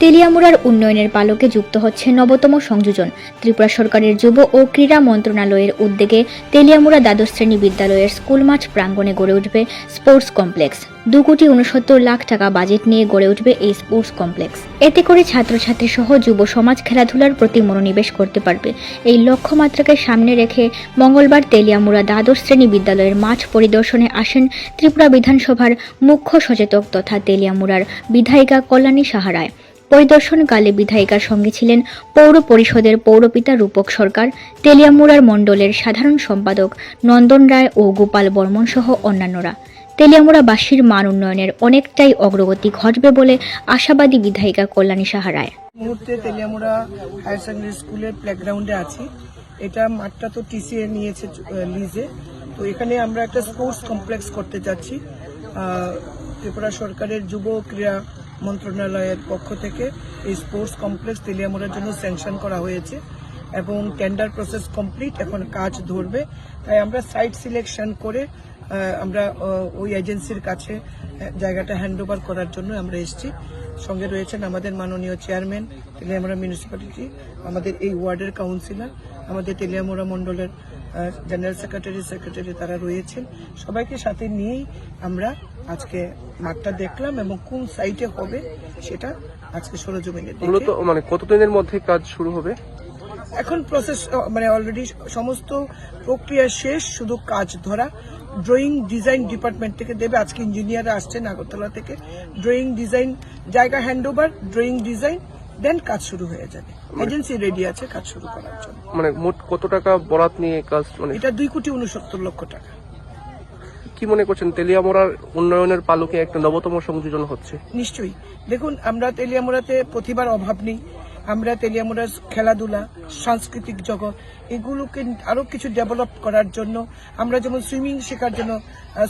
তেলিয়ামুড়ার উন্নয়নের পালকে যুক্ত হচ্ছে নবতম সংযোজন। ত্রিপুরা সরকারের যুব ও ক্রীড়া মন্ত্রণালয়ের উদ্যোগে তেলিয়ামুড়া দ্বাদশ শ্রেণী বিদ্যালয়ের স্কুল মাঠ প্রাঙ্গণে গড়ে উঠবে স্পোর্টস কমপ্লেক্স। 2,69,00,000 টাকা বাজেট নিয়ে গড়ে উঠবে এই স্পোর্টস কমপ্লেক্স। এতে করে ছাত্রছাত্রী সহ যুব সমাজ খেলাধুলার প্রতি মনোনিবেশ করতে পারবে। এই লক্ষ্যমাত্রাকে সামনে রেখে মঙ্গলবার তেলিয়ামুড়া দ্বাদশ শ্রেণী বিদ্যালয়ের মাঠ পরিদর্শনে আসেন ত্রিপুরা বিধানসভার মুখ্য সচেতক তথা তেলিয়ামুড়ার বিধায়িকা কল্যাণী সাহা রায়। পরিদর্শনকালে বিধায়িকার সঙ্গে ছিলেন পৌর পরিষদের পৌরপিতা রূপক সরকার, তেলিয়ামুড়ার মণ্ডলের সাধারণ সম্পাদক নন্দন রায় ও গোপাল বর্মন সহ অন্যান্যরা। তেলিয়ামুড়াবাসীর মান উন্নয়নের অনেকটাই অগ্রগতি ঘটবে বলে আশাবাদী বিধায়িকা কল্যাণী সাহা রায়। মুহূর্তে তেলিয়ামুড়া হায়ার সেকেন্ডারি স্কুলের প্লেগ্রাউন্ডে আছি। এটা মাঠটা তো টিসিএ নিয়েছে লিজে, তো এখানে আমরা একটা স্পোর্টস কমপ্লেক্স করতে যাচ্ছি। ত্রিপুরা সরকারের যুব ক্রীড়া মন্ত্রণালয়ের পক্ষ থেকে এই স্পোর্টস কমপ্লেক্স তেলিয়ামুড়ার জন্য স্যাংশন করা হয়েছে এবং টেন্ডার প্রসেস কমপ্লিট, এখন কাজ ধরবে। তাই আমরা সাইট সিলেকশন করে আমরা ওই এজেন্সির কাছে জায়গাটা হ্যান্ডওভার করার জন্য আমরা এসেছি। সঙ্গে রয়েছেন আমাদের মাননীয় চেয়ারম্যান তেলিয়ামুড়া মিউনিসিপ্যালিটি, আমাদের এই ওয়ার্ডের কাউন্সিলর, আমাদের তেলিয়ামুড়া মণ্ডলের জেনারেল সেক্রেটারি তারা রয়েছেন। সবাইকে সাথে নিয়েই আমরা আজকে মাঠটা দেখলাম এবং কোন সাইটে হবে সেটা আজকে সরজমিনে দেখে। কতদিনের মধ্যে কাজ শুরু হবে? এখন প্রসেস অলরেডি সমস্ত প্রক্রিয়া শেষ, শুধু কাজ ধরা। ড্রয়িং ডিজাইন ডিপার্টমেন্ট থেকে দেবে, আজকে ইঞ্জিনিয়াররা আসছেন আগরতলা থেকে। ড্রয়িং ডিজাইন জায়গা হ্যান্ডওভার, ড্রয়িং ডিজাইন, দেন কাজ শুরু হয়ে যাবে। এজেন্সি রেডি আছে কাজ শুরু করার জন্য। মোট কত টাকা বরাত নিয়ে কাজ? এটা 2,69,00,000 টাকা। কি মনে করছেন তেলিয়ামুড়ার উন্নয়নের পালকে একটা নবতম সংযোজন হচ্ছে? নিশ্চয়ই। দেখুন, আমরা তেলিয়ামুড়াতে প্রতিভার অভাব নেই। আমরা তেলিয়ামুড়ার খেলাধুলা, সাংস্কৃতিক জগৎ এগুলোকে আরো কিছু ডেভেলপ করার জন্য আমরা যেমন সুইমিং শেখার জন্য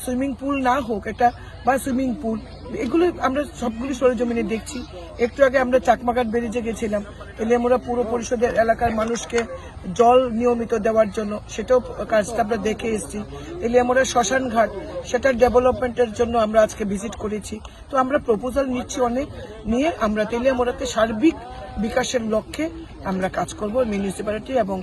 সুইমিং পুল না হোক এটা, বা সুইমিং পুল, এগুলো আমরা সবগুলো সরেজমিনে দেখছি। একটু আগে আমরা চাকমাঘাট ব্যারেজে গেছিলাম তেলিয়ামুড়া পৌর পরিষদের এলাকার মানুষকে জল নিয়মিত দেওয়ার জন্য, সেটাও কাজটা আমরা দেখে এসেছি। তেলিয়ামুড়া শ্মশান ঘাট, সেটার ডেভেলপমেন্টের জন্য আমরা আজকে ভিজিট করেছি। তো আমরা প্রপোজাল নিচ্ছি অনেক, নিয়ে আমরা তেলিয়ামুড়াতে সার্বিক বিকাশের লক্ষ্যে আমরা কাজ করব। মিউনিসিপ্যালিটি এবং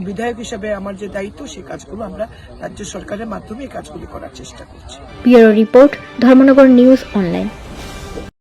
বিধায়ক হিসেবে আমার যে দায়িত্ব, সেই কাজগুলো আমরা রাজ্য সরকারের মাধ্যমে এই কাজগুলি করার চেষ্টা করছি। Bureau report, Dharmanagar news online.